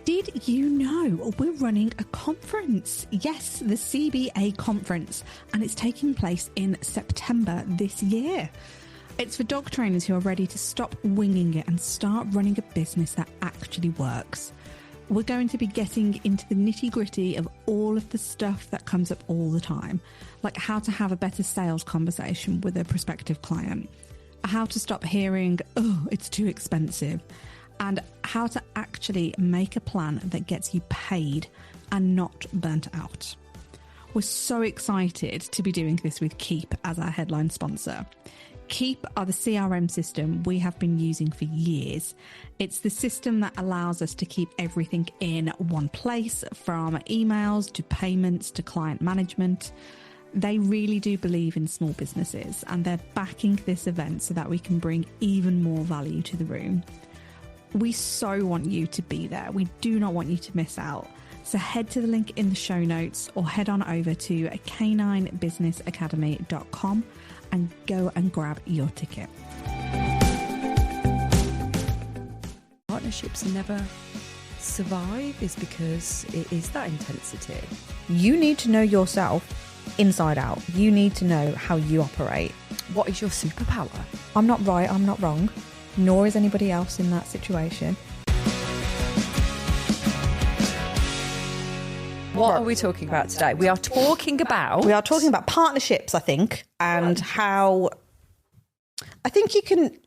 Did you know we're running a conference? Yes, the CBA conference, and it's taking place in September this year. It's for dog trainers who are ready to stop winging it and start running a business that actually works. We're going to be getting into the nitty-gritty of all of the stuff that comes up all the time, like how to have a better sales conversation with a prospective client, how to stop hearing, "Oh, it's too expensive," and how to actually make a plan that gets you paid and not burnt out. We're so excited to be doing this with Keep as our headline sponsor. Keep are the CRM system we have been using for years. It's the system that allows us to keep everything in one place, from emails to payments to client management. They really do believe in small businesses, and they're backing this event so that we can bring even more value to the room. We so want you to be there. We do not want you to miss out. So head to the link in the show notes or head on over to caninebusinessacademy.com and go and grab your ticket. Partnerships never survive is because it is that intensity. You need to know yourself inside out. You need to know how you operate. What is your superpower? I'm not right, I'm not wrong, nor is anybody else in that situation. What are we talking about today? We are talking about partnerships, I think, and how I think you can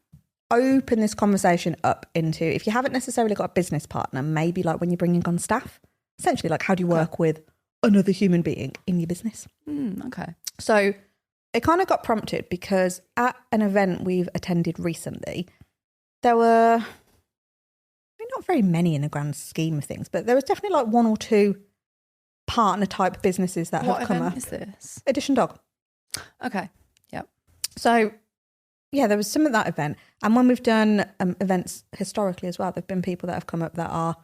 open this conversation up into, if you haven't necessarily got a business partner, maybe like when you're bringing on staff, essentially like how do you work with another human being in your business? Okay. So it kind of got prompted because at an event we've attended recently, there were not very many in the grand scheme of things, but there was definitely like one or two partner type businesses that have come up. What event is this? Edition Dog. Okay. Yep. So yeah, there was some of that event. And when we've done events historically as well, there've been people that have come up that are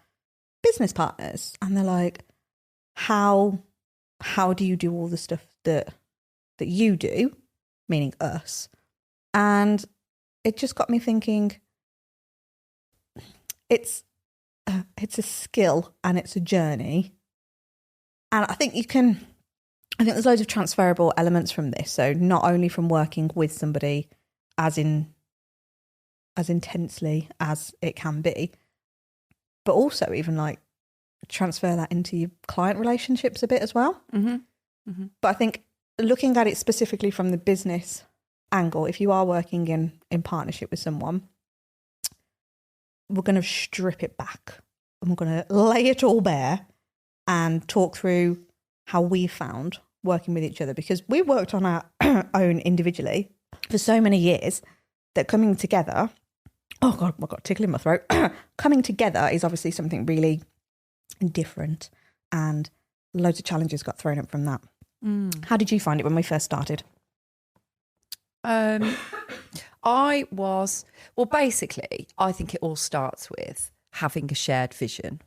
business partners, and they're like, how do you do all the stuff that you do, meaning us? And it just got me thinking, it's a skill and it's a journey. And I think there's loads of transferable elements from this. So not only from working with somebody as intensely as it can be, but also even like transfer that into your client relationships a bit as well. Mm-hmm. Mm-hmm. But I think looking at it specifically from the business angle, if you are working in partnership with someone, we're going to strip it back and we're going to lay it all bare and talk through how we found working with each other, because we worked on our own individually for so many years that coming together, oh God, I've got a tickle in my throat. Coming together is obviously something really different, and loads of challenges got thrown up from that. How did you find it when we first started? Basically, I think it all starts with having a shared vision,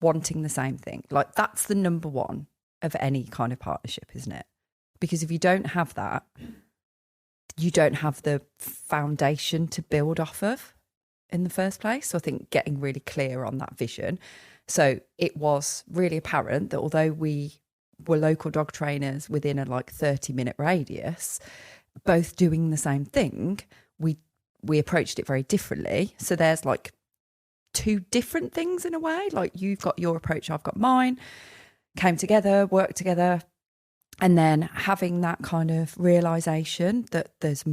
wanting the same thing. Like, that's the number one of any kind of partnership, isn't it? Because if you don't have that, you don't have the foundation to build off of in the first place. So I think getting really clear on that vision. So it was really apparent that although we were local dog trainers within a 30-minute radius, both doing the same thing, we approached it very differently. So there's two different things in a way. Like, you've got your approach, I've got mine, came together, worked together, and then having that kind of realization that there's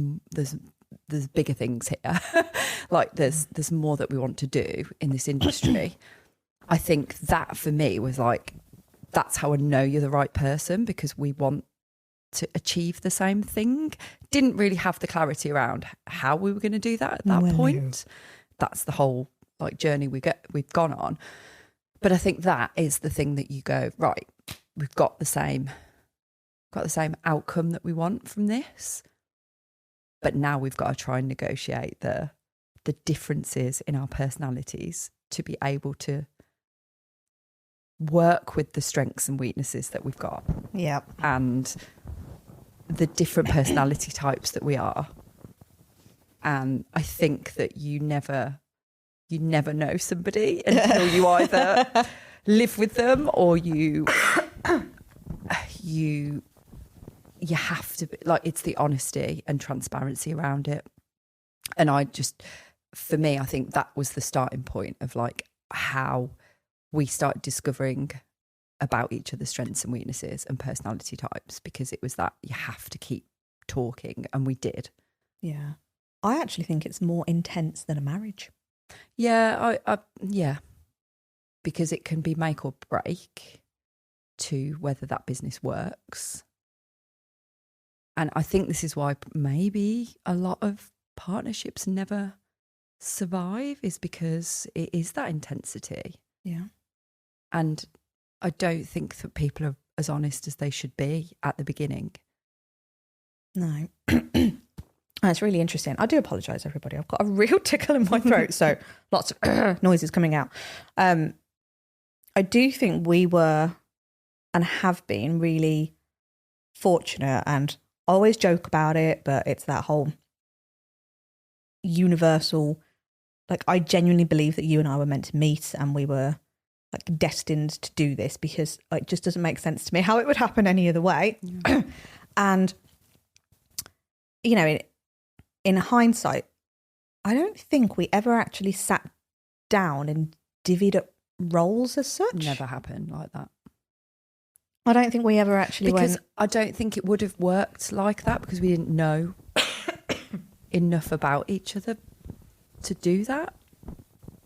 bigger things here. There's more that we want to do in this industry. I think that for me was that's how I know you're the right person, because we want to achieve the same thing. Didn't really have the clarity around how we were going to do that at that point. That's the whole journey we've gone on. But I think that is the thing that you go, right, we've got the same outcome that we want from this. But now we've got to try and negotiate the differences in our personalities to be able to work with the strengths and weaknesses that we've got. Yeah. And the different personality types that we are. And I think that you never you never know somebody until you either live with them or you have to be, like, it's the honesty and transparency around it. And for me, I think that was the starting point of like how we started discovering about each other's strengths and weaknesses and personality types, because it was that you have to keep talking, and we did. Yeah. I actually think it's more intense than a marriage. Yeah, yeah, because it can be make or break to whether that business works. And I think this is why maybe a lot of partnerships never survive, is because it is that intensity. Yeah. And I don't think that people are as honest as they should be at the beginning. No. It's really interesting. I do apologise, everybody. I've got a real tickle in my throat, so lots of noises coming out. I do think we were and have been really fortunate, and I always joke about it, but it's that whole universal, like, I genuinely believe that you and I were meant to meet and we were like destined to do this, because it just doesn't make sense to me how it would happen any other way. Yeah. And, you know, in hindsight, I don't think we ever actually sat down and divvied up roles as such. Never happened like that. I don't think we ever actually because I don't think it would have worked like that, because we didn't know enough about each other to do that.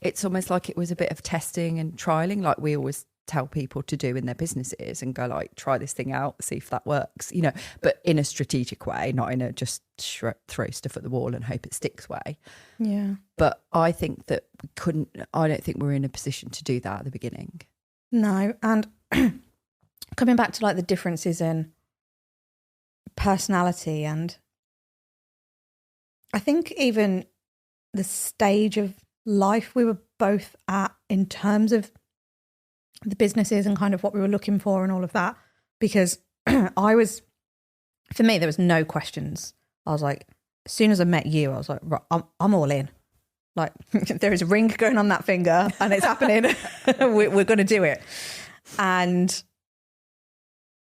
It's almost like it was a bit of testing and trialing, like we always tell people to do in their businesses, and go like, try this thing out, see if that works, you know, but in a strategic way, not in a just throw stuff at the wall and hope it sticks way. Yeah. But I think that I don't think we're in a position to do that at the beginning. No. And coming back to like the differences in personality, and I think even the stage of life we were both at in terms of the businesses and kind of what we were looking for and all of that, because for me, there was no questions. I was like, as soon as I met you, I was like, right, I'm all in. Like, there is a ring going on that finger and it's happening. We're going to do it. And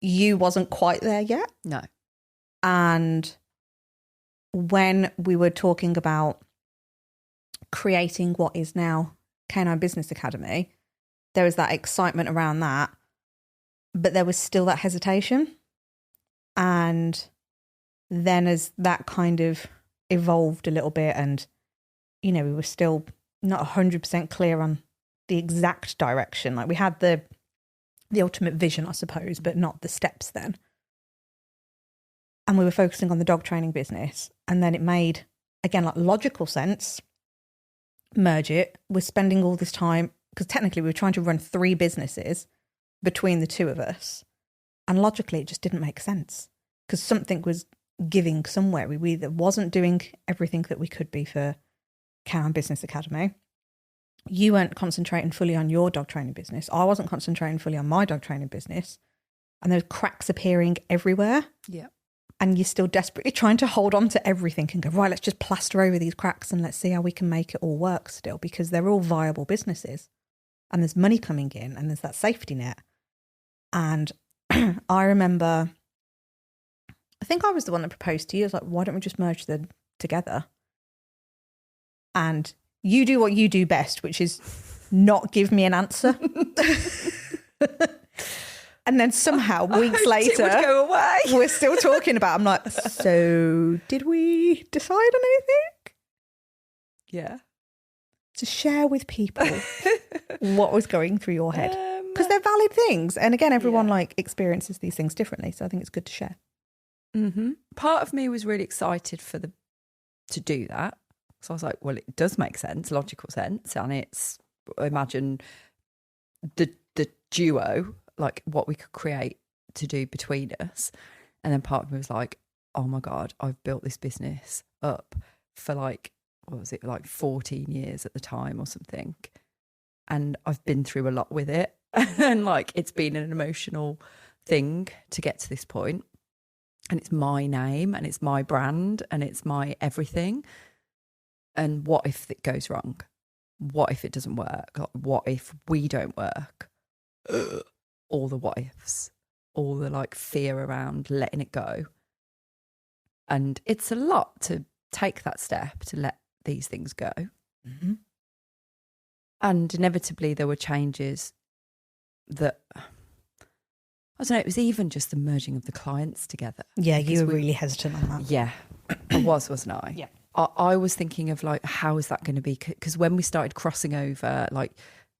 you wasn't quite there yet. No. And when we were talking about creating what is now Canine Business Academy, there was that excitement around that, but there was still that hesitation. And then as that kind of evolved a little bit, and, you know, we were still not 100% clear on the exact direction. Like, we had the ultimate vision, I suppose, but not the steps then. And we were focusing on the dog training business. And then it made, again, like logical sense, merge it. We're spending all this time, because technically we were trying to run 3 businesses between the two of us. And logically, it just didn't make sense, because something was giving somewhere. We either wasn't doing everything that we could be for Canine Business Academy. You weren't concentrating fully on your dog training business. I wasn't concentrating fully on my dog training business. And there's cracks appearing everywhere. Yeah. And you're still desperately trying to hold on to everything and go, right, let's just plaster over these cracks and let's see how we can make it all work still, because they're all viable businesses and there's money coming in and there's that safety net. And I remember, I think I was the one that proposed to you. I was like, why don't we just merge them together? And you do what you do best, which is not give me an answer. And then somehow, weeks later, it would go away. We're still talking about it. I'm like, so did we decide on anything? Yeah. To share with people what was going through your head. Because they're valid things. And again, everyone like experiences these things differently. So I think it's good to share. Mm-hmm. Part of me was really excited to do that. So I was like, well, it does make sense, logical sense. And it's, imagine the duo, like what we could create to do between us. And then part of me was like, oh my God, I've built this business up for like, what was it, like 14 years at the time or something. And I've been through a lot with it. And like, it's been an emotional thing to get to this point. And it's my name and it's my brand and it's my everything. And what if it goes wrong? what if it doesn't work? Like, what if we don't work? All the what ifs, all the like fear around letting it go. And it's a lot to take that step to let these things go. Mm-hmm. And inevitably there were changes that, I don't know, it was even just the merging of the clients together. Yeah, you were really hesitant on that. Yeah, I was, wasn't I? Yeah. I was thinking of like, how is that going to be? Because when we started crossing over, like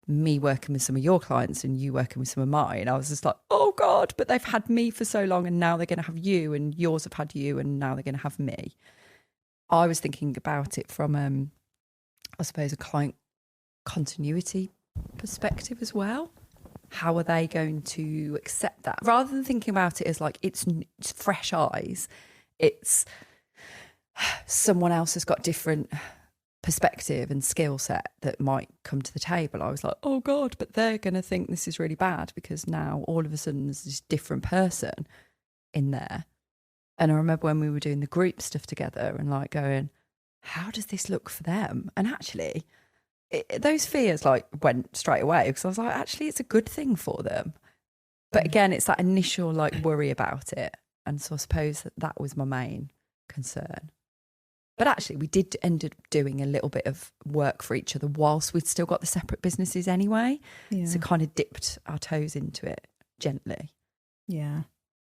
me working with some of your clients and you working with some of mine, I was just like, oh God, but they've had me for so long and now they're going to have you, and yours have had you and now they're going to have me. I was thinking about it from, I suppose, a client continuity perspective as well. How are they going to accept that? Rather than thinking about it as like, it's fresh eyes, it's someone else has got different perspective and skill set that might come to the table. I was like, oh God, but they're going to think this is really bad because now all of a sudden there's this different person in there. And I remember when we were doing the group stuff together and like going, how does this look for them? And actually, those fears like went straight away because I was like, actually, it's a good thing for them. But again, it's that initial like worry about it. And so I suppose that was my main concern. But actually, we did end up doing a little bit of work for each other whilst we'd still got the separate businesses anyway. Yeah. So kind of dipped our toes into it gently. Yeah.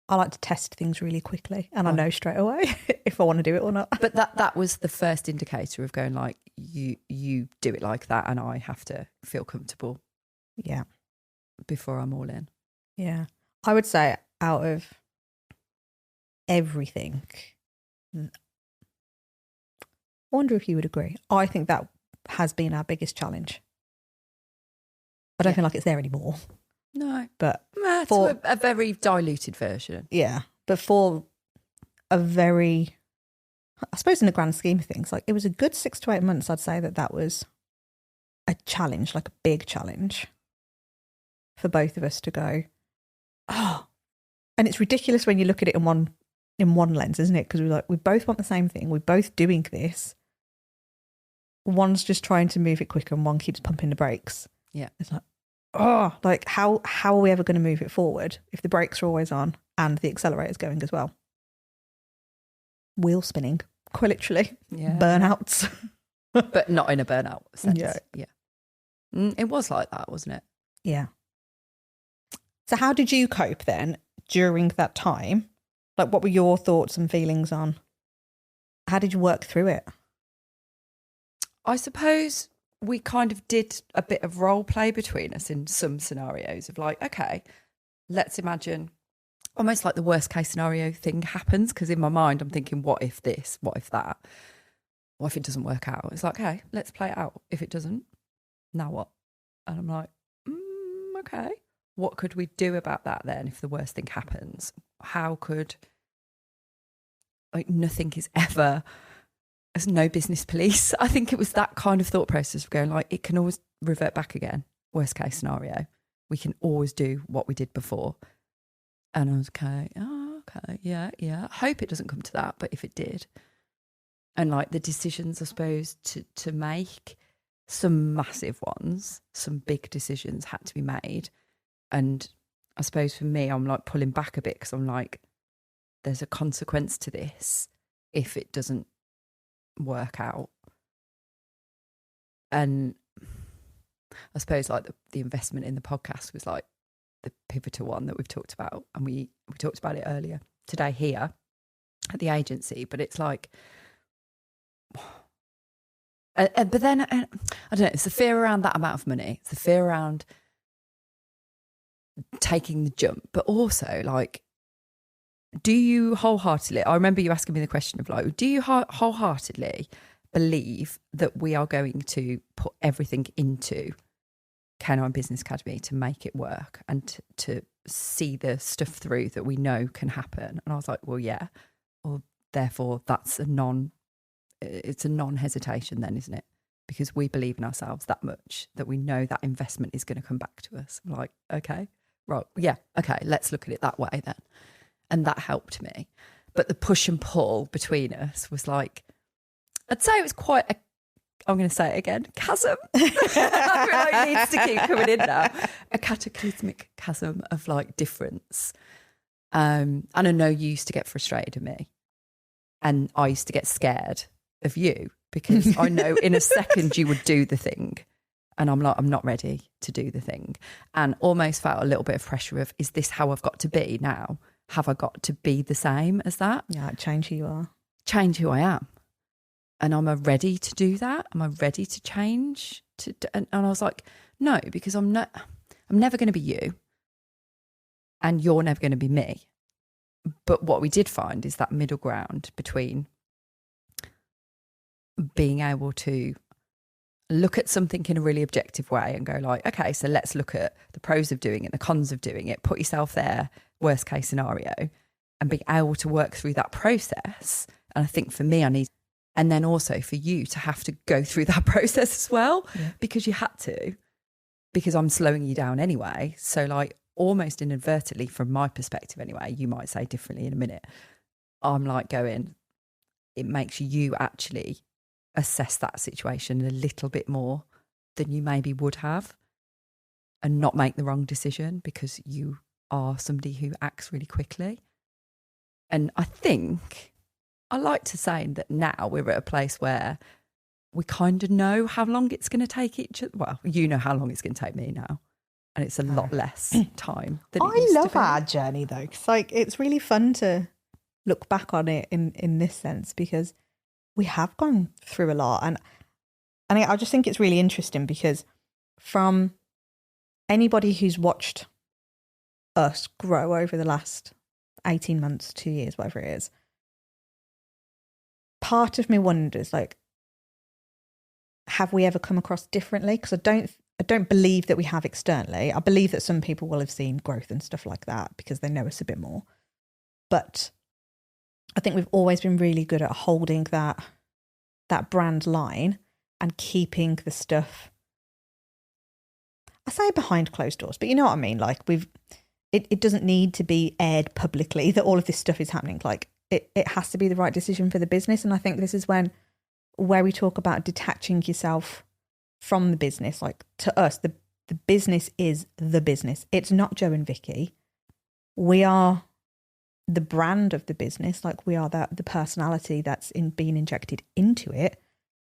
I like to test things really quickly and I know straight away if I want to do it or not. But that was the first indicator of going like, you do it like that and I have to feel comfortable. Yeah. Before I'm all in. Yeah. I would say out of everything, I wonder if you would agree. I think that has been our biggest challenge. I don't feel like it's there anymore. No. But for a very diluted version. Yeah. But for a very, I suppose in the grand scheme of things, like it was a good 6 to 8 months, I'd say that was a challenge, like a big challenge for both of us to go, oh. And it's ridiculous when you look at it in one lens, isn't it? Because we both want the same thing. We're both doing this. One's just trying to move it quicker and one keeps pumping the brakes. Yeah. It's like, oh, like how are we ever going to move it forward if the brakes are always on and the accelerator's going as well? Wheel spinning, quite literally. Yeah. Burnouts. But not in a burnout sense. Yeah. It was like that, wasn't it? Yeah. So how did you cope then during that time? Like what were your thoughts and feelings on? How did you work through it? I suppose we kind of did a bit of role play between us in some scenarios of like, okay, let's imagine almost like the worst case scenario thing happens. Because in my mind, I'm thinking, what if this? What if that? What if it doesn't work out? It's like, okay, let's play it out. If it doesn't, now what? And I'm like, okay. What could we do about that then if the worst thing happens? How could, like, nothing is ever, there's no business police. I think it was that kind of thought process of going like, it can always revert back again. Worst case scenario. We can always do what we did before. And I was okay, yeah. I hope it doesn't come to that, but if it did. And like the decisions, I suppose, to make, some massive ones, some big decisions had to be made. And I suppose for me, I'm like pulling back a bit because I'm like, there's a consequence to this if it doesn't work out. And I suppose like the investment in the podcast was like the pivotal one that we've talked about. And we talked about it earlier today here at the agency, but it's like, but then, I don't know, it's the fear around that amount of money. It's the fear around taking the jump, but also like, do you wholeheartedly, I remember you asking me the question of like, do you wholeheartedly believe that we are going to put everything into Canine Business Academy to make it work and to see the stuff through that we know can happen? And I was like, well, yeah. Well, therefore that's it's a non-hesitation then, isn't it? Because we believe in ourselves that much that we know that investment is going to come back to us. I'm like, okay, right. Yeah. Okay. Let's look at it that way then. And that helped me. But the push and pull between us was like, I'd say it was quite I'm going to say it again, chasm. I feel like it needs to keep coming in now. A cataclysmic chasm of like difference. And I know you used to get frustrated at me, and I used to get scared of you because I know in a second you would do the thing. And I'm like, I'm not ready to do the thing. And almost felt a little bit of pressure of, is this how I've got to be now? Have I got to be the same as that? Yeah, change who you are. Change who I am. And am I ready to do that? Am I ready to change? And I was like, no, because I'm never going to be you. And you're never going to be me. But what we did find is that middle ground between being able to look at something in a really objective way and go like, okay, so let's look at the pros of doing it, the cons of doing it, put yourself there, worst case scenario, and be able to work through that process. And I think for me, and then also for you to have to go through that process as well, because you had to, because I'm slowing you down anyway. So like almost inadvertently, from my perspective anyway, you might say differently in a minute, I'm like going, it makes you actually assess that situation a little bit more than you maybe would have, and not make the wrong decision because you are somebody who acts really quickly. And I think I like to say that now we're at a place where we kind of know how long it's going to take each other. Well, you know how long it's going to take me now, and it's a lot less time than it used to love be. our journey though, because like it's really fun to look back on it in this sense, because we have gone through a lot. And I just think it's really interesting because from anybody who's watched us grow over the last 18 months, 2 years, whatever it is, part of me wonders, like, have we ever come across differently? Because I don't believe that we have externally. I believe that some people will have seen growth and stuff like that because they know us a bit more. But I think we've always been really good at holding that brand line and keeping the stuff, I say behind closed doors, but you know what I mean? Like it doesn't need to be aired publicly that all of this stuff is happening. Like it has to be the right decision for the business. And I think this is where we talk about detaching yourself from the business. Like to us, the business is the business. It's not Joe and Vicky. We are the brand of the business. Like we are the personality that's being injected into it.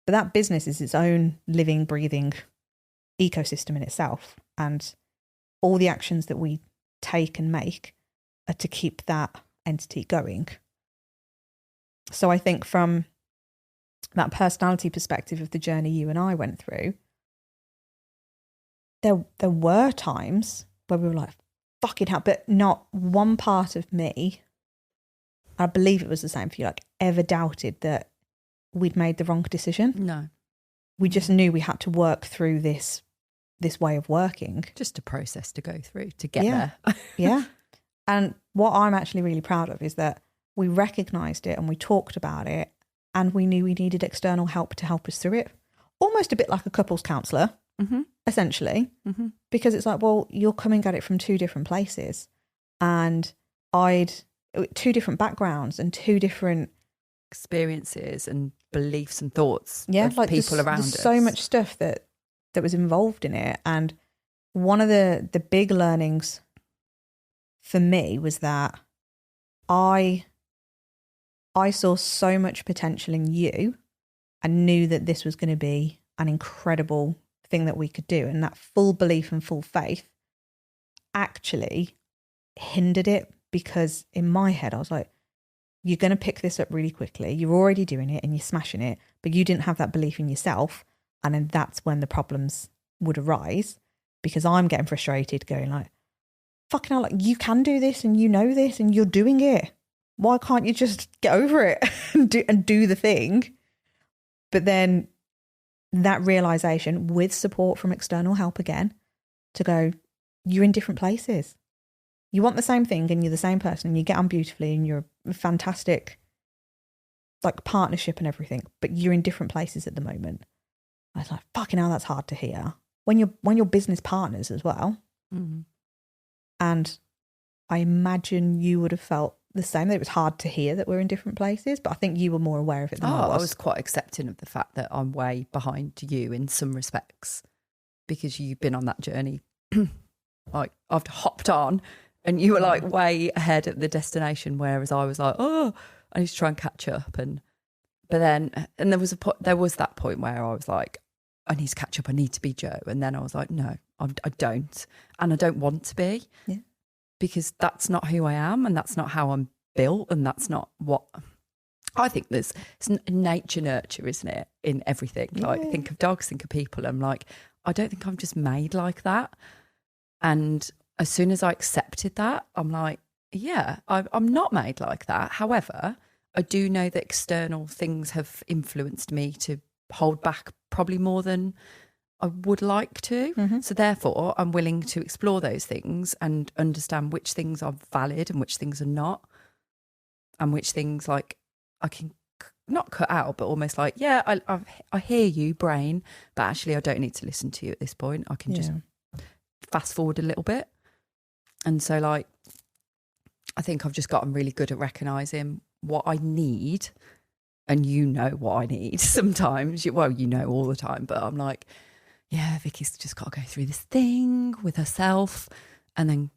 But that business is its own living, breathing ecosystem in itself. And all the actions that we take and make are to keep that entity going. So I think from that personality perspective of the journey you and I went through, there were times where we were like, fucking hell, but not one part of me, I believe it was the same for you, like ever doubted that we'd made the wrong decision. No. We just knew we had to work through this way of working. Just a process to go through to get there. Yeah. And what I'm actually really proud of is that we recognised it and we talked about it, and we knew we needed external help to help us through it. Almost a bit like a couples counsellor, essentially, because it's like, well, you're coming at it from two different places, and two different backgrounds and two different experiences and beliefs and thoughts of like people around there's us. so much stuff that was involved in it. And one of the big learnings for me was that I saw so much potential in you and knew that this was going to be an incredible thing that we could do. And that full belief and full faith actually hindered it, because in my head, I was like, you're going to pick this up really quickly. You're already doing it and you're smashing it, but you didn't have that belief in yourself. And then that's when the problems would arise, because I'm getting frustrated going like, fucking hell, like you can do this and you know this and you're doing it. Why can't you just get over it and do the thing? But then that realization, with support from external help again, to go, you're in different places. You want the same thing and you're the same person and you get on beautifully and you're a fantastic like partnership and everything, but you're in different places at the moment. I was like, fucking hell, that's hard to hear when you're business partners as well. And I imagine you would have felt the same. That it was hard to hear that we're in different places, but I think you were more aware of it than I was. I was quite accepting of the fact that I'm way behind you in some respects because you've been on that journey. Like I've hopped on and you were like way ahead at the destination, whereas I was like, oh, I need to try and catch up. But then there was that point where I was like, I need to catch up. I need to be Joe. And then I was like, no, I don't. And I don't want to be because that's not who I am and that's not how I'm built. And that's not what I think it's nature nurture, isn't it? In everything. Like think of dogs, think of people. I'm like, I don't think I'm just made like that. And as soon as I accepted that, I'm like, yeah, I'm not made like that. However, I do know that external things have influenced me to hold back probably more than I would like to. Mm-hmm. So therefore, I'm willing to explore those things and understand which things are valid and which things are not. And which things like I can not cut out, but almost like, yeah, I hear you, brain, but actually I don't need to listen to you at this point. I can just fast forward a little bit. And so like, I think I've just gotten really good at recognising what I need. And you know what I need sometimes. Well, you know all the time, but I'm like, yeah, Vicky's just got to go through this thing with herself. And then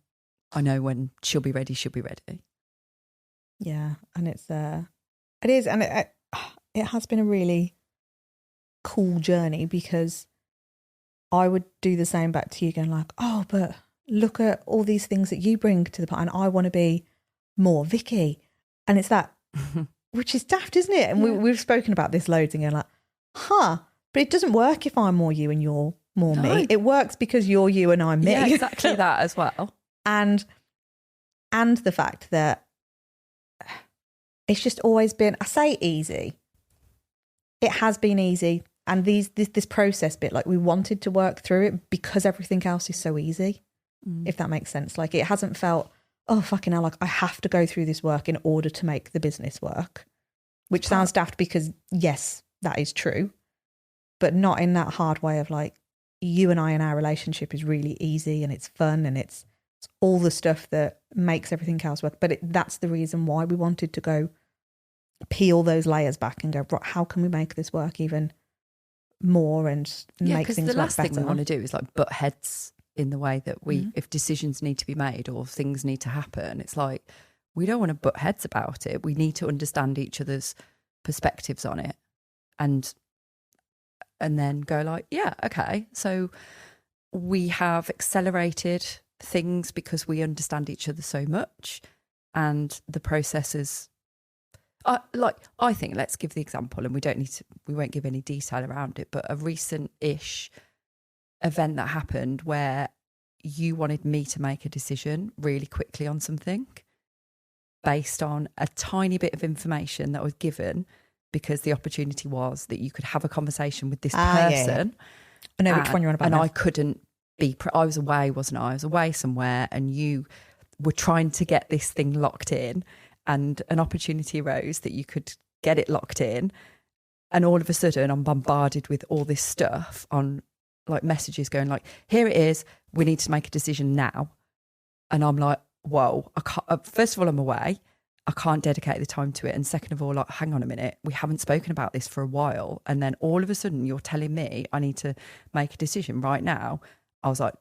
I know when she'll be ready, she'll be ready. Yeah. And it is. And it has been a really cool journey because I would do the same back to you going like, oh, but look at all these things that you bring to the party and I want to be more Vicky. And it's that, which is daft, isn't it? And we've spoken about this loads and going like, but it doesn't work if I'm more you and you're more me. It works because you're you and I'm me. Yeah, exactly that as well. And the fact that it's just always been, I say easy. It has been easy. And this process bit, like we wanted to work through it because everything else is so easy, if that makes sense. Like it hasn't felt, oh, fucking hell, like I have to go through this work in order to make the business work, which sounds daft because, yes, that is true, but not in that hard way of like, you and I and our relationship is really easy and it's fun and it's all the stuff that makes everything else work. But that's the reason why we wanted to go peel those layers back and go, right, how can we make this work even more and make things work better? The last thing we want to do is like butt heads in the way that if decisions need to be made or things need to happen, it's like, we don't want to butt heads about it. We need to understand each other's perspectives on it and then go like, yeah, okay. So we have accelerated things because we understand each other so much and the processes I think let's give the example and we won't give any detail around it, but a recent-ish event that happened where you wanted me to make a decision really quickly on something based on a tiny bit of information that was given because the opportunity was that you could have a conversation with this person. Yeah. I know which one you're on about. And now. I couldn't be, I was away, wasn't I? I was away somewhere and you were trying to get this thing locked in and an opportunity arose that you could get it locked in. And all of a sudden I'm bombarded with all this stuff on like messages going like, here it is, we need to make a decision now. And I'm like, whoa, I can't, first of all, I'm away. I can't dedicate the time to it. And second of all, like, hang on a minute, we haven't spoken about this for a while. And then all of a sudden you're telling me I need to make a decision right now. I was like,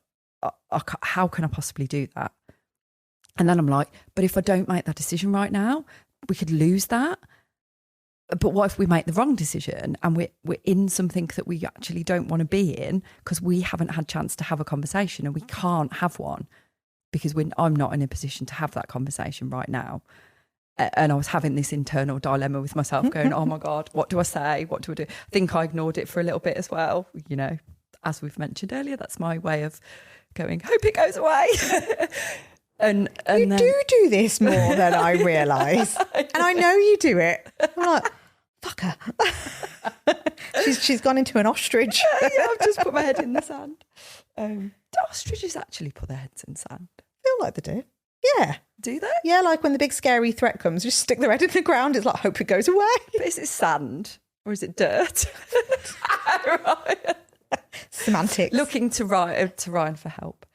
how can I possibly do that? And then I'm like, but if I don't make that decision right now, we could lose that. But what if we make the wrong decision and we're in something that we actually don't want to be in because we haven't had a chance to have a conversation and we can't have one because I'm not in a position to have that conversation right now. And I was having this internal dilemma with myself going, oh my God, what do I say? What do I do? I think I ignored it for a little bit as well. You know, as we've mentioned earlier, that's my way of going, hope it goes away. And you then... do this more than I realise. And I know you do it. I'm like, fuck her. she's gone into an ostrich. Yeah, I've just put my head in the sand. Do ostriches actually put their heads in sand? I feel like they do. Yeah. Do they? Yeah, like when the big scary threat comes, just stick their head in the ground. It's like, hope it goes away. But is it sand or is it dirt? Semantics. Looking to Ryan for help.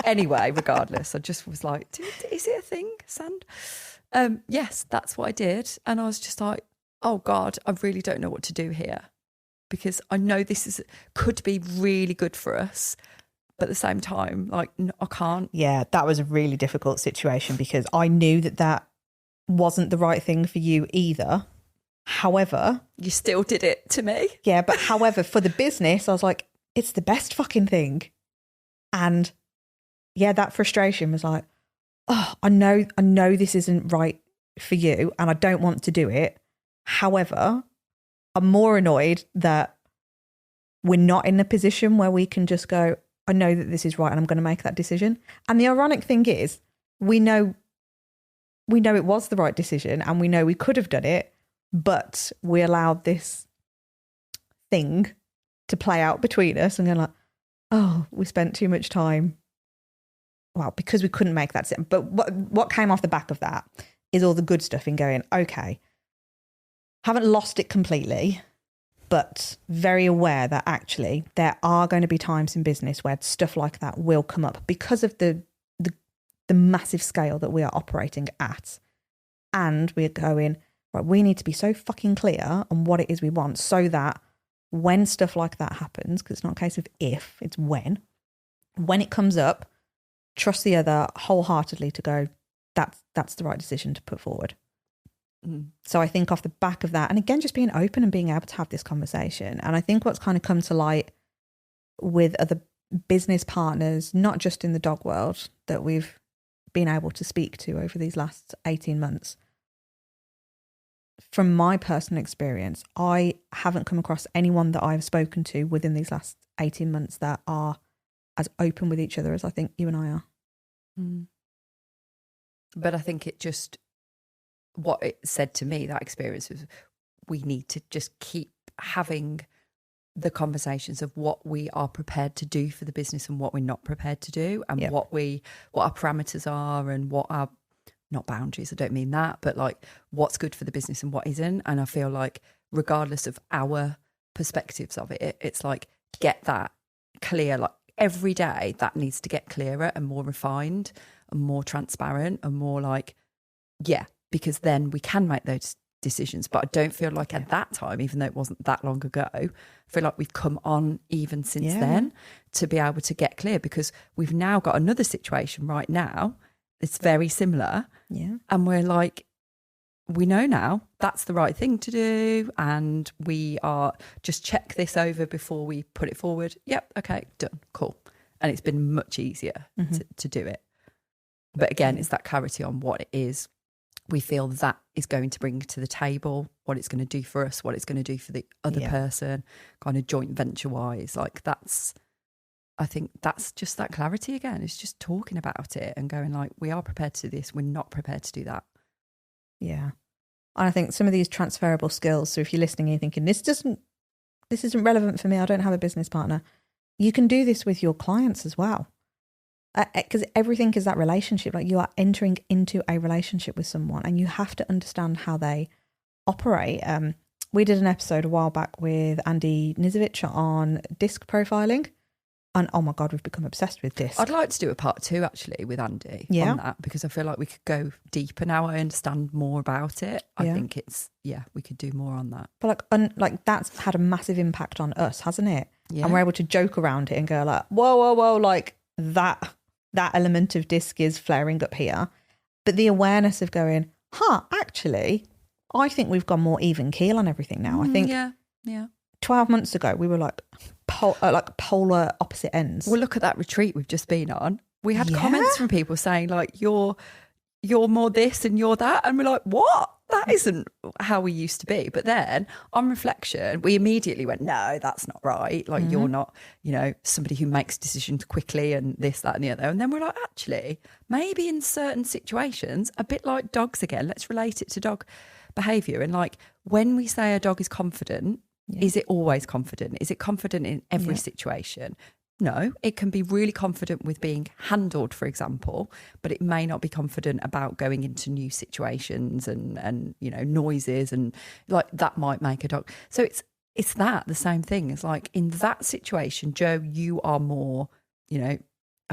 Anyway, regardless, I just was like, is it a thing, Sand? Yes, that's what I did. And I was just like, oh God, I really don't know what to do here, because I know this could be really good for us. But at the same time, like, no, I can't. Yeah, that was a really difficult situation because I knew that wasn't the right thing for you either. However, you still did it to me. Yeah, but however, for the business, I was like, it's the best fucking thing. And yeah, that frustration was like, oh, I know this isn't right for you and I don't want to do it. However, I'm more annoyed that we're not in a position where we can just go, I know that this is right and I'm going to make that decision. And the ironic thing is, we know it was the right decision and we know we could have done it, but we allowed this thing to play out between us and go like, oh, we spent too much time. Well, because we couldn't make that decision. But what came off the back of that is all the good stuff in going, okay, haven't lost it completely, but very aware that actually there are going to be times in business where stuff like that will come up because of the massive scale that we are operating at. And we're going, right, we need to be so fucking clear on what it is we want so that when stuff like that happens, because it's not a case of if, it's when it comes up, trust the other wholeheartedly to go, that's the right decision to put forward. So I think off the back of that, and again, just being open and being able to have this conversation. And I think what's kind of come to light with other business partners, not just in the dog world, that we've been able to speak to over these last 18 months. From my personal experience, I haven't come across anyone that I've spoken to within these last 18 months that are as open with each other as I think you and I are. But I think what it said to me, that experience, was we need to just keep having the conversations of what we are prepared to do for the business and what we're not prepared to do, and what our parameters are and what our, not boundaries, I don't mean that, but like what's good for the business and what isn't. And I feel like regardless of our perspectives of it, it's like, get that clear, like every day that needs to get clearer and more refined and more transparent and more like, because then we can make those decisions. But I don't feel like at that time, even though it wasn't that long ago, I feel like we've come on even since then to be able to get clear, because we've now got another situation right now. It's very similar. Yeah. And we're like, we know now that's the right thing to do. And we are just check this over before we put it forward. Yep. Okay. Done. Cool. And it's been much easier to do it. But again, it's that clarity on what it is we feel that is going to bring to the table, what it's going to do for us, what it's going to do for the other person, kind of joint venture wise. Like I think that's just that clarity again. It's just talking about it and going like, we are prepared to do this, we're not prepared to do that. Yeah. And I think some of these transferable skills, so if you're listening and you're thinking, this isn't relevant for me, I don't have a business partner, you can do this with your clients as well. Because everything is that relationship. Like, you are entering into a relationship with someone and you have to understand how they operate. We did an episode a while back with Andy Nizovich on disc profiling. And oh my God, we've become obsessed with disc. I'd like to do a part 2 actually with Andy on that, because I feel like we could go deeper now. I understand more about it. I think we could do more on that. But like that's had a massive impact on us, hasn't it? Yeah. And we're able to joke around it and go like, whoa, like that element of disc is flaring up here. But the awareness of going, actually, I think we've gone more even keel on everything now. I think 12 months ago, we were like polar opposite ends. Well, look at that retreat we've just been on. We had comments from people saying like, you're more this and you're that. And we're like, what? That isn't how we used to be. But then on reflection, we immediately went, no, that's not right. Like you're not, somebody who makes decisions quickly and this, that and the other. And then we're like, actually, maybe in certain situations, a bit like dogs again, let's relate it to dog behaviour. And like when we say a dog is confident, is it always confident? Is it confident in every situation? No, it can be really confident with being handled, for example, but it may not be confident about going into new situations and noises, and like that might make a dog. So it's the same thing. It's like in that situation, Joe, you are more,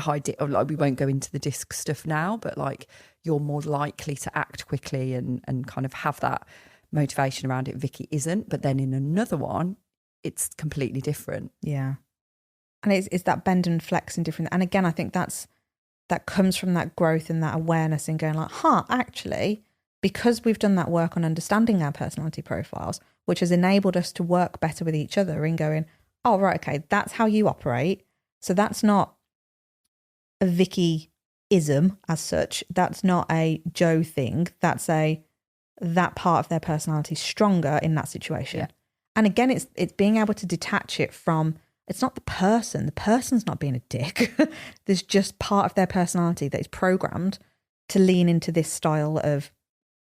or like we won't go into the disc stuff now, but like you're more likely to act quickly and kind of have that motivation around it. Vicky isn't, but then in another one, it's completely different. Yeah. And it's that bend and flex and different. And again, I think that comes from that growth and that awareness and going like, actually, because we've done that work on understanding our personality profiles, which has enabled us to work better with each other and going, oh, right, okay, that's how you operate. So that's not a Vicky-ism as such. That's not a Joe thing. That's that part of their personality is stronger in that situation. Yeah. And again, it's being able to detach it from, it's not the person. The person's not being a dick. There's just part of their personality that is programmed to lean into this style of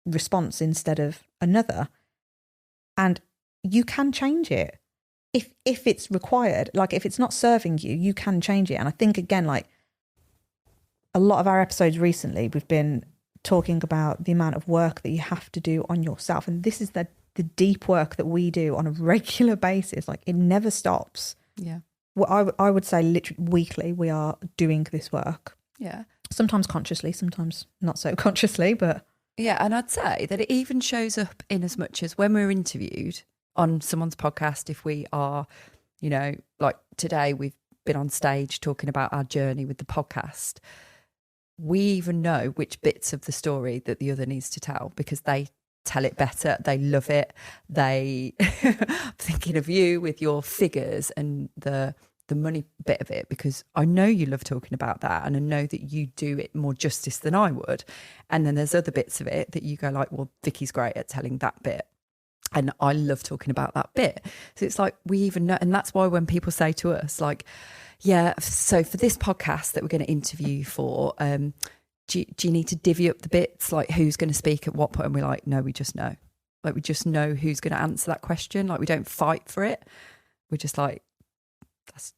response instead of another. And you can change it if it's required. Like if it's not serving you, you can change it. And I think again, like a lot of our episodes recently, we've been talking about the amount of work that you have to do on yourself. And this is the deep work that we do on a regular basis. Like it never stops. Yeah. Well, I would say literally weekly we are doing this work. Yeah. Sometimes consciously, sometimes not so consciously, but... Yeah, and I'd say that it even shows up in as much as when we're interviewed on someone's podcast, if we are, you know, like today we've been on stage talking about our journey with the podcast, we even know which bits of the story that the other needs to tell because they tell it better, they love it. I'm thinking of you with your figures and the money bit of it, because I know you love talking about that and I know that you do it more justice than I would. And then there's other bits of it that you go like, well, Vicky's great at telling that bit and I love talking about that bit. So it's like we even know, and that's why when people say to us like, yeah, so for this podcast that we're going to interview you for, do you need to divvy up the bits, like who's going to speak at what point? And we're like, no, we just know. Like we just know who's going to answer that question. Like we don't fight for it. We're just like,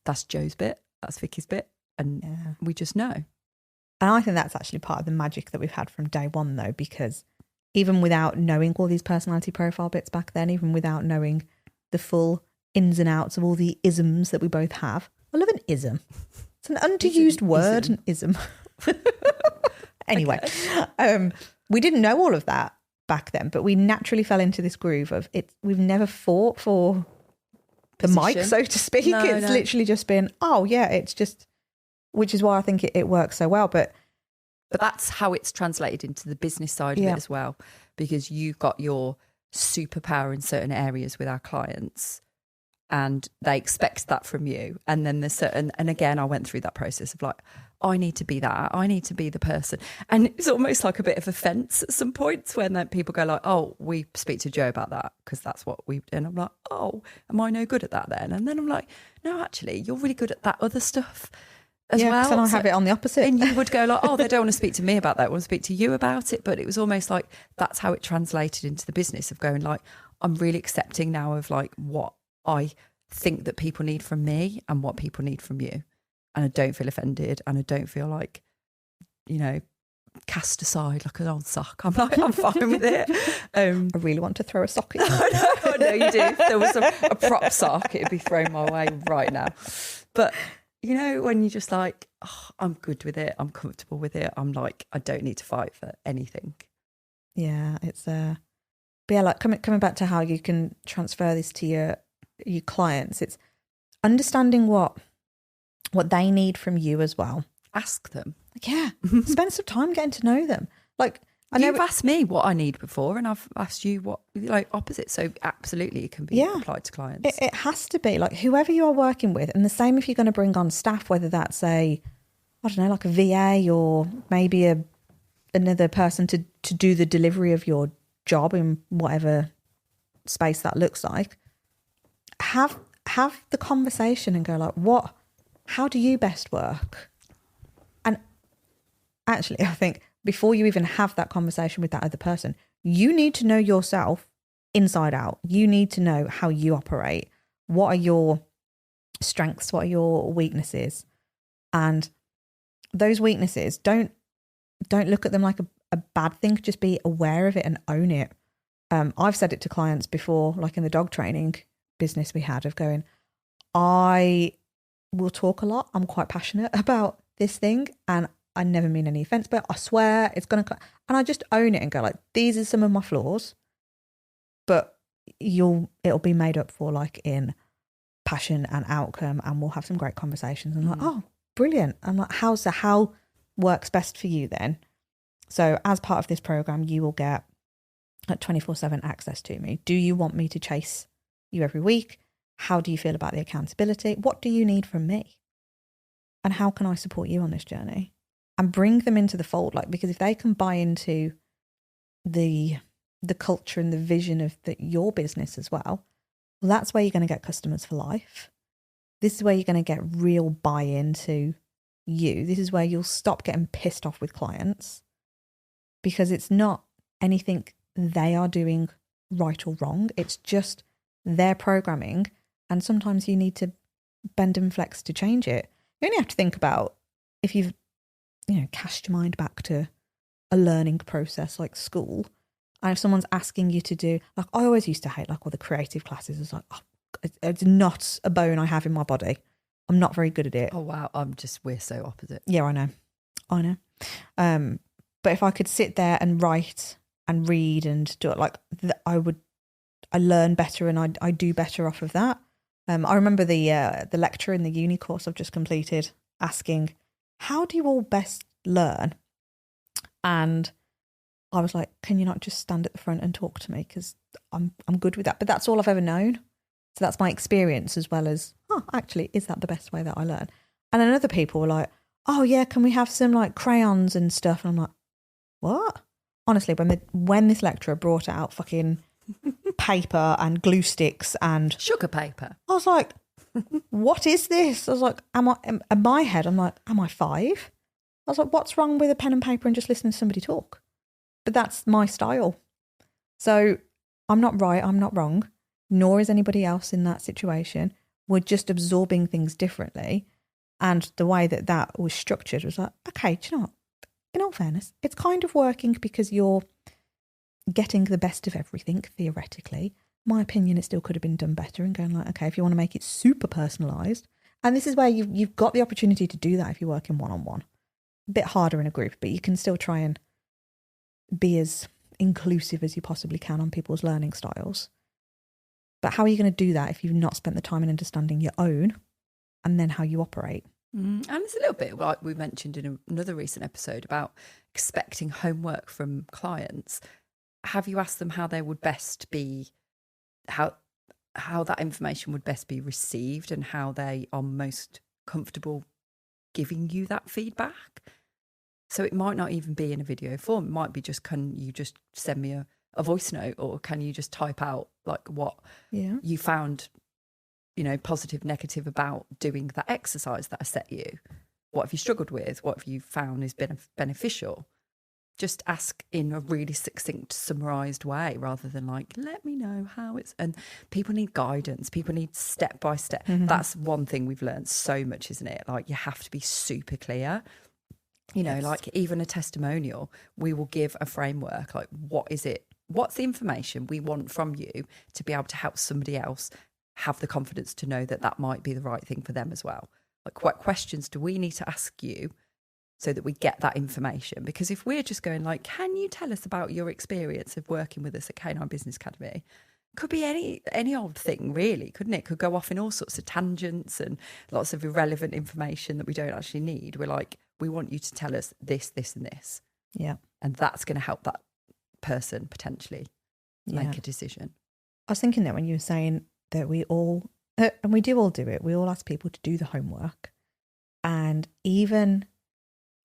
that's Joe's bit, that's Vicky's bit, and we just know. And I think that's actually part of the magic that we've had from day one, though, because even without knowing all these personality profile bits back then, even without knowing the full ins and outs of all the isms that we both have, I love an ism. It's an underused word, an ism. Anyway, we didn't know all of that back then, but we naturally fell into this groove of it. We've never fought for the mic, so to speak. No, it's literally just been, oh yeah, it's just, which is why I think it works so well. But that's how it's translated into the business side of it as well, because you've got your superpower in certain areas with our clients and they expect that from you. And then there's certain, and again, I went through that process of like, I need to be that. I need to be the person. And it's almost like a bit of offence at some points when then people go like, oh, we speak to Joe about that because that's what we do. And I'm like, oh, am I no good at that then? And then I'm like, no, actually, you're really good at that other stuff as well. And I have it on the opposite. And you would go like, oh, they don't want to speak to me about that. I want to speak to you about it. But it was almost like that's how it translated into the business of going like, I'm really accepting now of like what I think that people need from me and what people need from you. And I don't feel offended and I don't feel like, you know, cast aside like an old sock. I'm like, I'm fine with it. I really want to throw a sock at you. I know you do. If there was a prop sock, it'd be thrown my way right now. But, you know, when you're just like, oh, I'm good with it, I'm comfortable with it, I'm like, I don't need to fight for anything. Yeah, it's but yeah, like coming back to how you can transfer this to your clients, it's understanding what they need from you as well. Ask them. Yeah. Spend some time getting to know them. Like, You've asked me what I need before and I've asked you what, like, opposite. So absolutely it can be applied to clients. It has to be. Like, whoever you are working with, and the same if you're going to bring on staff, whether that's like a VA or maybe another person to do the delivery of your job in whatever space that looks like. Have the conversation and go like, how do you best work? And actually, I think before you even have that conversation with that other person, you need to know yourself inside out. You need to know how you operate. What are your strengths? What are your weaknesses? And those weaknesses, don't look at them like a bad thing. Just be aware of it and own it. I've said it to clients before, like in the dog training business we had, of going, I will talk a lot. I'm quite passionate about this thing, and I never mean any offense, but I swear it's going to, and I just own it and go like, these are some of my flaws, but it'll be made up for like in passion and outcome, and we'll have some great conversations. And like, oh, brilliant. I'm like, how works best for you then? So as part of this program, you will get like 24/7 access to me. Do you want me to chase you every week? How do you feel about the accountability? What do you need from me? And how can I support you on this journey? And bring them into the fold, like, because if they can buy into the culture and the vision of your business as well, that's where you're going to get customers for life. This is where you're going to get real buy-in to you. This is where you'll stop getting pissed off with clients, because it's not anything they are doing right or wrong. It's just their programming, and sometimes you need to bend and flex to change it. You only have to think about if you've, cast your mind back to a learning process like school, and if someone's asking you to do, like, I always used to hate like all the creative classes. It's like, it's not a bone I have in my body. I'm not very good at it. Oh wow, we're so opposite. Yeah, I know. But if I could sit there and write and read and do it, like, I learn better, and I do better off of that. I remember the lecture in the uni course I've just completed asking, how do you all best learn? And I was like, can you not just stand at the front and talk to me? Because I'm good with that. But that's all I've ever known. So that's my experience, as well as, actually, is that the best way that I learn? And then other people were like, oh yeah, can we have some like crayons and stuff? And I'm like, what? Honestly, when this lecturer brought out fucking paper and glue sticks and sugar paper, I was like, what is this? I was like, in my head, I'm like, am I 5? I was like, what's wrong with a pen and paper and just listening to somebody talk? But that's my style. So I'm not right, I'm not wrong, nor is anybody else in that situation. We're just absorbing things differently. And the way that was structured was like, okay, do you know what? In all fairness, it's kind of working because you're getting the best of everything, theoretically. My opinion, it still could have been done better, and going like, okay, if you want to make it super personalised. And this is where you've got the opportunity to do that if you're working one-on-one. A bit harder in a group, but you can still try and be as inclusive as you possibly can on people's learning styles. But how are you going to do that if you've not spent the time in understanding your own and then how you operate? And it's a little bit like we mentioned in another recent episode about expecting homework from clients. Have you asked them how they would best be, how that information would best be received, and how they are most comfortable giving you that feedback? So it might not even be in a video form. It might be just, can you just send me a voice note, or can you just type out like what you found, positive, negative about doing that exercise that I set you? What have you struggled with? What have you found has been beneficial? Just ask in a really succinct, summarised way, rather than like, let me know how it's... And people need guidance. People need step by step. Mm-hmm. That's one thing we've learned so much, isn't it? Like, you have to be super clear. Like even a testimonial, we will give a framework. Like, what is it? What's the information we want from you to be able to help somebody else have the confidence to know that that might be the right thing for them as well? Like, what questions do we need to ask you so that we get that information? Because if we're just going like, can you tell us about your experience of working with us at Canine Business Academy? Could be any old thing, really, couldn't it? Could go off in all sorts of tangents and lots of irrelevant information that we don't actually need. We're like, we want you to tell us this, this and this. Yeah. And that's going to help that person potentially make a decision. I was thinking that when you were saying that we all, and we do all do it, we all ask people to do the homework. And even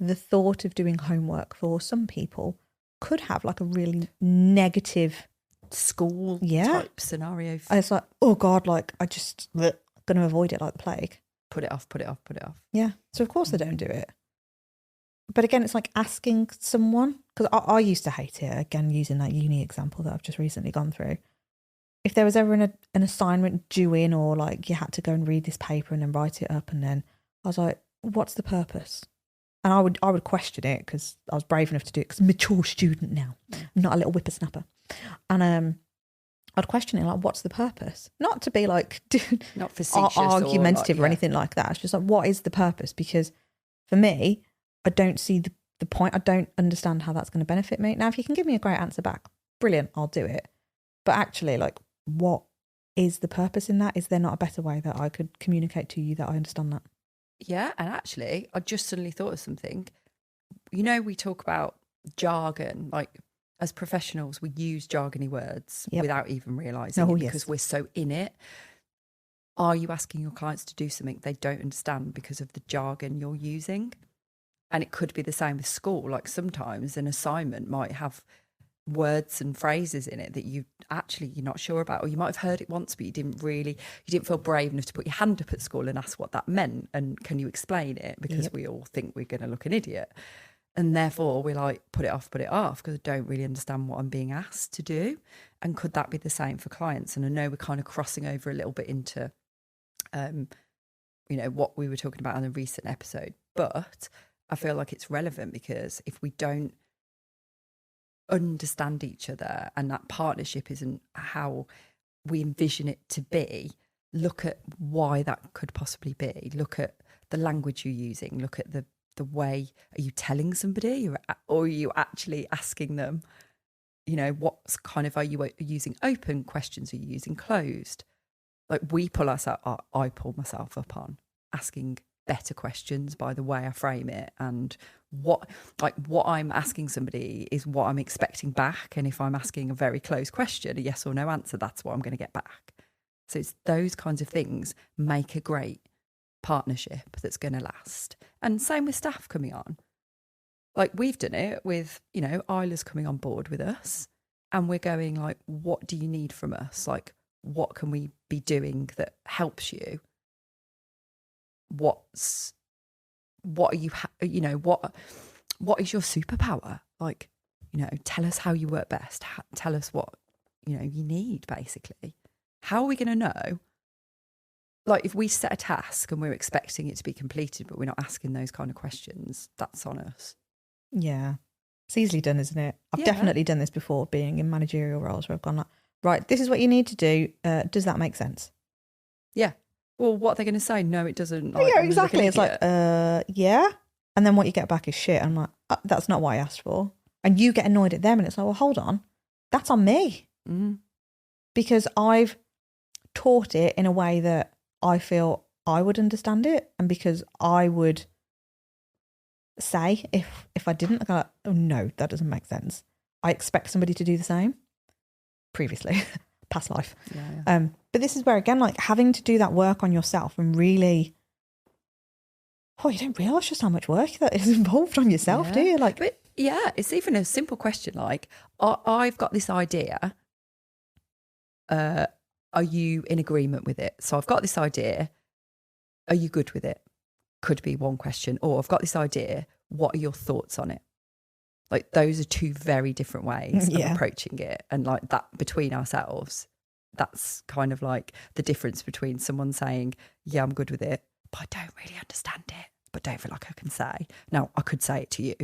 the thought of doing homework for some people could have like a really negative school type scenario. It's like, oh God, like I just going to avoid it like the plague. Put it off. Yeah. So of course they don't do it. But again, it's like asking someone, because I used to hate it, again, using that uni example that I've just recently gone through. If there was ever an assignment due in, or like you had to go and read this paper and then write it up, and then I was like, what's the purpose? And I would question it, because I was brave enough to do it, because I'm a mature student now. I'm not a little whippersnapper. And I'd question it, like, what's the purpose? Not to be like, not facetious argumentative or anything like that. It's just like, what is the purpose? Because for me, I don't see the point. I don't understand how that's going to benefit me. Now, if you can give me a great answer back, brilliant, I'll do it. But actually, like, what is the purpose in that? Is there not a better way that I could communicate to you that I understand that? Yeah, and actually, I just suddenly thought of something. You know, we talk about jargon, like as professionals, we use jargony words without even realising it because we're so in it. Are you asking your clients to do something they don't understand because of the jargon you're using? And it could be the same with school. Like sometimes an assignment might have words and phrases in it that you're not sure about, or you might have heard it once, but you didn't feel brave enough to put your hand up at school and ask what that meant. And can you explain it? Because we all think we're going to look an idiot. And therefore we're like, put it off, because I don't really understand what I'm being asked to do. And could that be the same for clients? And I know we're kind of crossing over a little bit into, what we were talking about in a recent episode, but I feel like it's relevant because if we don't understand each other and that partnership isn't how we envision it to be, look at why that could possibly be. Look at the language you're using. Look at the way, are you telling somebody or are you actually asking them, what's kind of, are you using open questions? Are you using closed? Like I pull myself up on asking better questions by the way I frame it, and what I'm asking somebody is what I'm expecting back. And if I'm asking a very close question, a yes or no answer, that's what I'm going to get back. So it's those kinds of things make a great partnership that's going to last. And same with staff coming on. Like we've done it with, Isla's coming on board with us and we're going like, what do you need from us? Like, what can we be doing that helps you? What are you, what is your superpower? Like, tell us how you work best. Tell us what, you need basically. How are we going to know? Like if we set a task and we're expecting it to be completed, but we're not asking those kind of questions, that's on us. Yeah. It's easily done, isn't it? I've definitely done this before, being in managerial roles where I've gone like, right, this is what you need to do. Does that make sense? Yeah. Well, what are they going to say? No, it doesn't. Like, yeah, exactly. It's like, yeah. And then what you get back is shit. I'm like, that's not what I asked for. And you get annoyed at them and it's like, well, hold on. That's on me. Mm. Because I've taught it in a way that I feel I would understand it. And because I would say, if I didn't, I'd go like, oh no, that doesn't make sense. I expect somebody to do the same. Previously, past life. Yeah. But this is where, again, like having to do that work on yourself and really, you don't realise just how much work that is involved on yourself, do you? Like, but yeah, it's even a simple question like, I've got this idea. Are you in agreement with it? So I've got this idea. Are you good with it? Could be one question. Or I've got this idea. What are your thoughts on it? Like those are two very different ways of approaching it. And like that between ourselves, that's kind of like the difference between someone saying, yeah, I'm good with it, but I don't really understand it, but don't feel like I can say. Now, I could say it to you,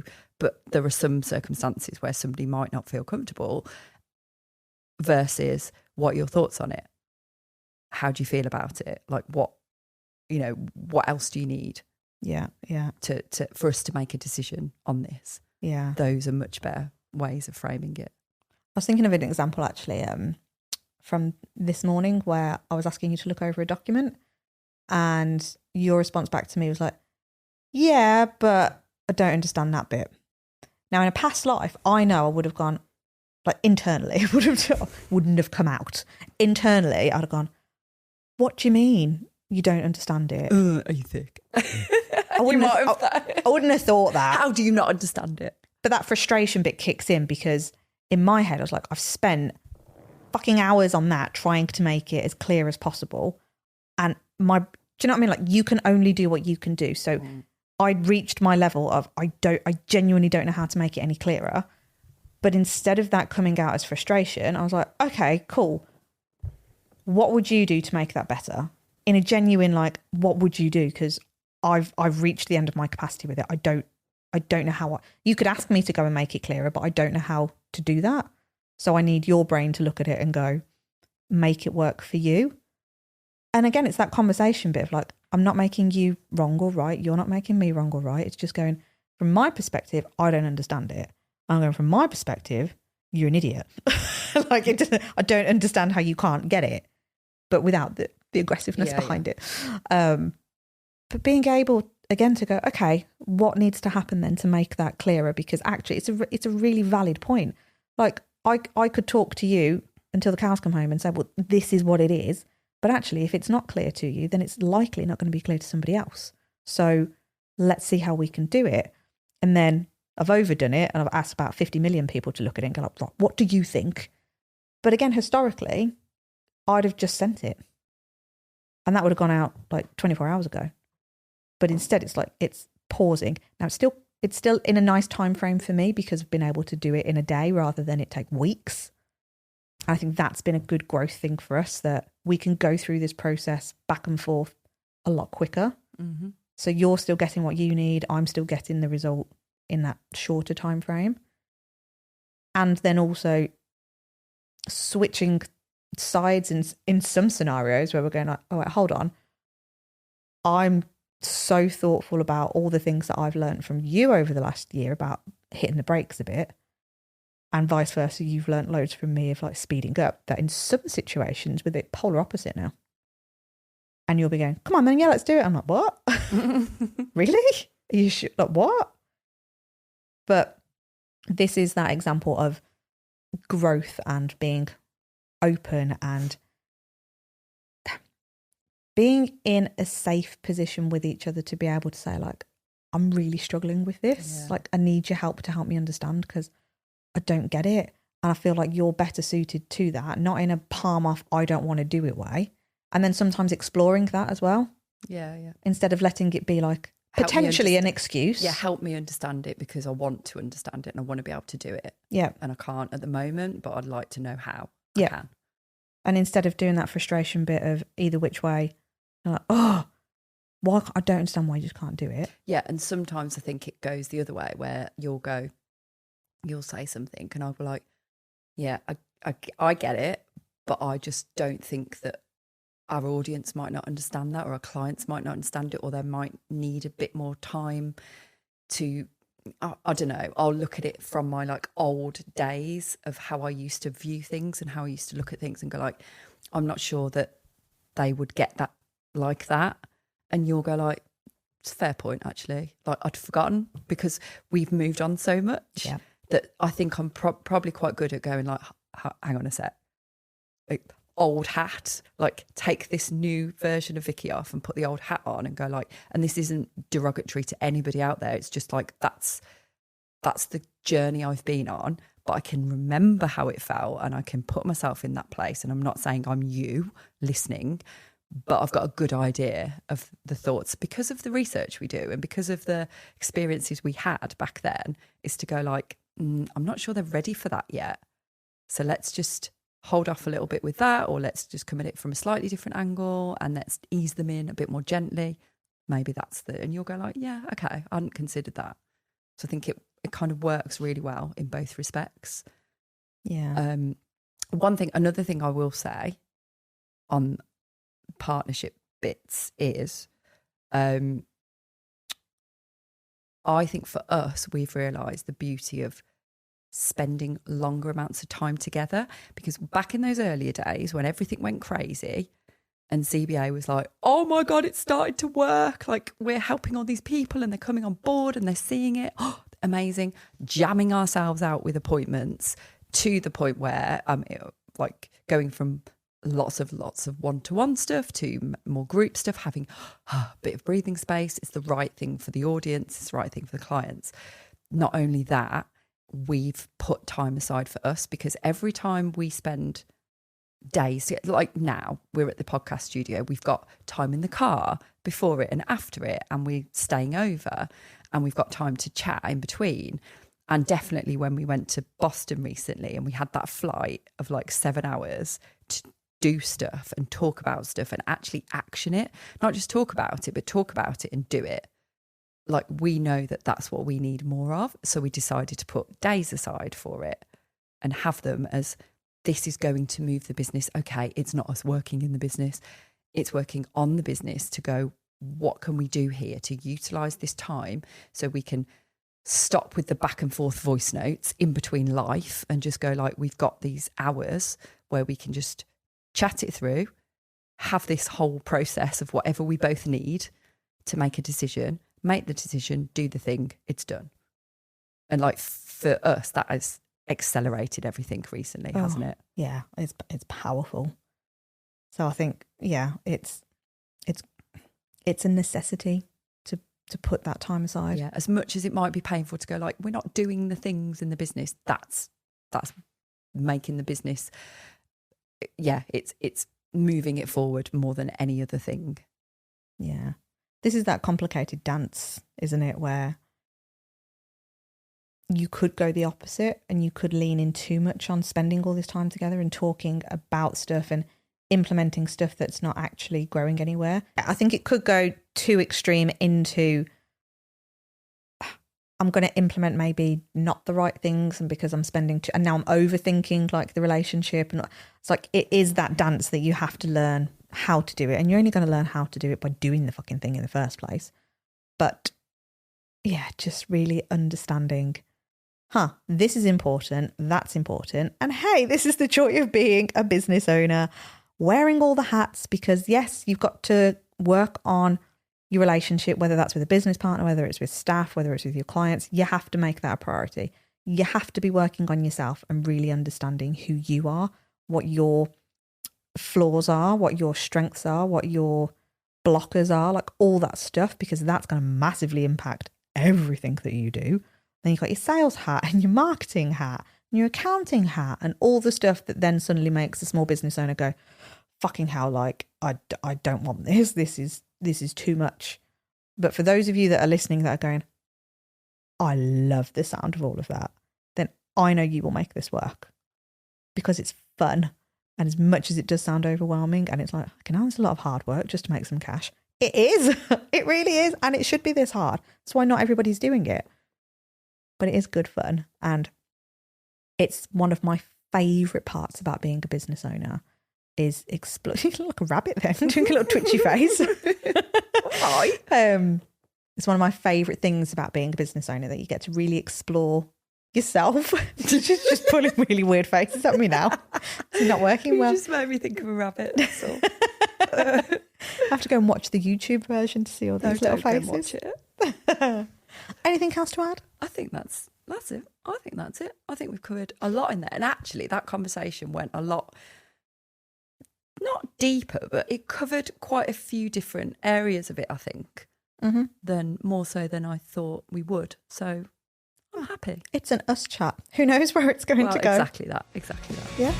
but there are some circumstances where somebody might not feel comfortable versus what are your thoughts on it? How do you feel about it? Like what else do you need? Yeah. To for us to make a decision on this. Yeah. Those are much better ways of framing it. I was thinking of an example actually from this morning where I was asking you to look over a document and your response back to me was like, yeah, but I don't understand that bit. Now, in a past life, I know I would have gone, like internally, wouldn't have come out. Internally, I'd have gone, what do you mean you don't understand it? Are you thick? I wouldn't have thought that. How do you not understand it? But that frustration bit kicks in because in my head, I was like, I've spent fucking hours on that trying to make it as clear as possible. And do you know what I mean? Like you can only do what you can do. So I'd reached my level of, I genuinely don't know how to make it any clearer. But instead of that coming out as frustration, I was like, okay, cool. What would you do to make that better? In a genuine, like, what would you do? Because I've reached the end of my capacity with it. I don't know how you could ask me to go and make it clearer, but I don't know how to do that. So I need your brain to look at it and go, make it work for you. And again, it's that conversation bit of like, I'm not making you wrong or right. You're not making me wrong or right. It's just going, from my perspective, I don't understand it. I'm going, from my perspective, you're an idiot. Like, I don't understand how you can't get it, but without the aggressiveness behind it. But being able, again, to go, okay, what needs to happen then to make that clearer? Because actually it's a really valid point. Like, I could talk to you until the cows come home and say, well, this is what it is. But actually, if it's not clear to you, then it's likely not going to be clear to somebody else. So let's see how we can do it. And then I've overdone it and I've asked about 50 million people to look at it and go, like, what do you think? But again, historically, I'd have just sent it. And that would have gone out like 24 hours ago. But instead, it's like, it's pausing. Now, it's still in a nice time frame for me because I've been able to do it in a day rather than it take weeks. I think that's been a good growth thing for us, that we can go through this process back and forth a lot quicker. Mm-hmm. So you're still getting what you need. I'm still getting the result in that shorter time frame. And then also switching sides in some scenarios where we're going like, oh, wait, hold on. I'm so thoughtful about all the things that I've learned from you over the last year about hitting the brakes a bit. And vice versa, you've learnt loads from me of like speeding up, that in some situations we're the polar opposite now. And you'll be going, come on then, yeah, let's do it. I'm like, what? Really? Are you sure? Like, what? But this is that example of growth and being open and being in a safe position with each other to be able to say, like, I'm really struggling with this. Yeah. Like, I need your help to help me understand because I don't get it. And I feel like you're better suited to that, not in a palm off, I don't want to do it way. And then sometimes exploring that as well. Yeah, yeah. Instead of letting it be like potentially an excuse. Yeah, help me understand it because I want to understand it and I want to be able to do it. Yeah. And I can't at the moment, but I'd like to know how Yeah. I can. And instead of doing that frustration bit of either which way, you're like, oh, why? I don't understand why you just can't do it. Yeah, and sometimes I think it goes the other way where you'll say something and I'll be like, yeah, I get it, but I just don't think that our audience might not understand that, or our clients might not understand it, or they might need a bit more time to, I don't know, I'll look at it from my like old days of how I used to view things and how I used to look at things and go like, I'm not sure that they would get that like that. And you'll go like, it's a fair point actually. Like, I'd forgotten because we've moved on so much that I think I'm probably quite good at going like, hang on a sec. Like, old hat, like take this new version of Vicky off and put the old hat on and go like, and this isn't derogatory to anybody out there, it's just like that's the journey I've been on, but I can remember how it felt and I can put myself in that place. And I'm not saying I'm you listening, but I've got a good idea of the thoughts because of the research we do and because of the experiences we had back then, is to go like, I'm not sure they're ready for that yet, so let's just hold off a little bit with that, or let's just come at it from a slightly different angle and let's ease them in a bit more gently. Maybe that's and you'll go like, yeah, okay, I hadn't considered that. So I think it kind of works really well in both respects. Yeah. Another thing I will say on partnership bits is, I think for us, we've realised the beauty of spending longer amounts of time together, because back in those earlier days when everything went crazy and CBA was like, oh my God, it started to work, like we're helping all these people and they're coming on board and they're seeing it, oh, amazing, jamming ourselves out with appointments to the point where like going from lots of one-to-one stuff to more group stuff, having a bit of breathing space. It's the right thing for the audience, it's the right thing for the clients. Not only that, we've put time aside for us, because every time we spend days, like now we're at the podcast studio, we've got time in the car before it and after it, and we're staying over and we've got time to chat in between. And definitely when we went to Boston recently and we had that flight of like 7 hours to do stuff and talk about stuff and actually action it, not just talk about it, but talk about it and do it. Like, we know that that's what we need more of. So we decided to put days aside for it and have them as, this is going to move the business. Okay, it's not us working in the business, it's working on the business to go, what can we do here to utilise this time so we can stop with the back and forth voice notes in between life and just go like, we've got these hours where we can just chat it through, have this whole process of whatever we both need to make a decision, make the decision, do the thing, it's done. And like for us, that has accelerated everything recently, hasn't it? Yeah, it's powerful. So I think, yeah, it's a necessity to put that time aside. Yeah, as much as it might be painful to go like, we're not doing the things in the business, that's making the business, it's moving it forward more than any other thing. Yeah. This is that complicated dance, isn't it, where you could go the opposite and you could lean in too much on spending all this time together and talking about stuff and implementing stuff that's not actually growing anywhere. I think it could go too extreme into, I'm going to implement maybe not the right things, and because I'm spending and now I'm overthinking like the relationship, and it's like it is that dance that you have to learn how to do it, and you're only going to learn how to do it by doing the fucking thing in the first place. But yeah, just really understanding, this is important, that's important, and hey, this is the joy of being a business owner, wearing all the hats, because yes, you've got to work on your relationship, whether that's with a business partner, whether it's with staff, whether it's with your clients. You have to make that a priority. You have to be working on yourself and really understanding who you are, what your flaws are, what your strengths are, what your blockers are, like all that stuff, because that's going to massively impact everything that you do. Then you've got your sales hat and your marketing hat and your accounting hat and all the stuff that then suddenly makes a small business owner go, fucking hell, like I don't want this. This is too much. But for those of you that are listening that are going, I love the sound of all of that, then I know you will make this work, because it's fun. And as much as it does sound overwhelming and it's like, okay, now it's a lot of hard work just to make some cash. It is. It really is. And it should be this hard. That's why not everybody's doing it. But it is good fun. And it's one of my favourite parts about being a business owner is exploring. You look like a rabbit then, doing a little twitchy face. Right. It's one of my favourite things about being a business owner, that you get to really explore yourself. just pulling really weird faces at me now. It's not working well. You just made me think of a rabbit, that's all. I have to go and watch the YouTube version to see all those little faces. Watch it. Anything else to add? I think that's it. I think we've covered a lot in there. And actually that conversation went a lot, not deeper, but it covered quite a few different areas of it, I think, than more so than I thought we would. So I'm happy. It's an us chat. Who knows where it's going to go? Exactly that. Yeah.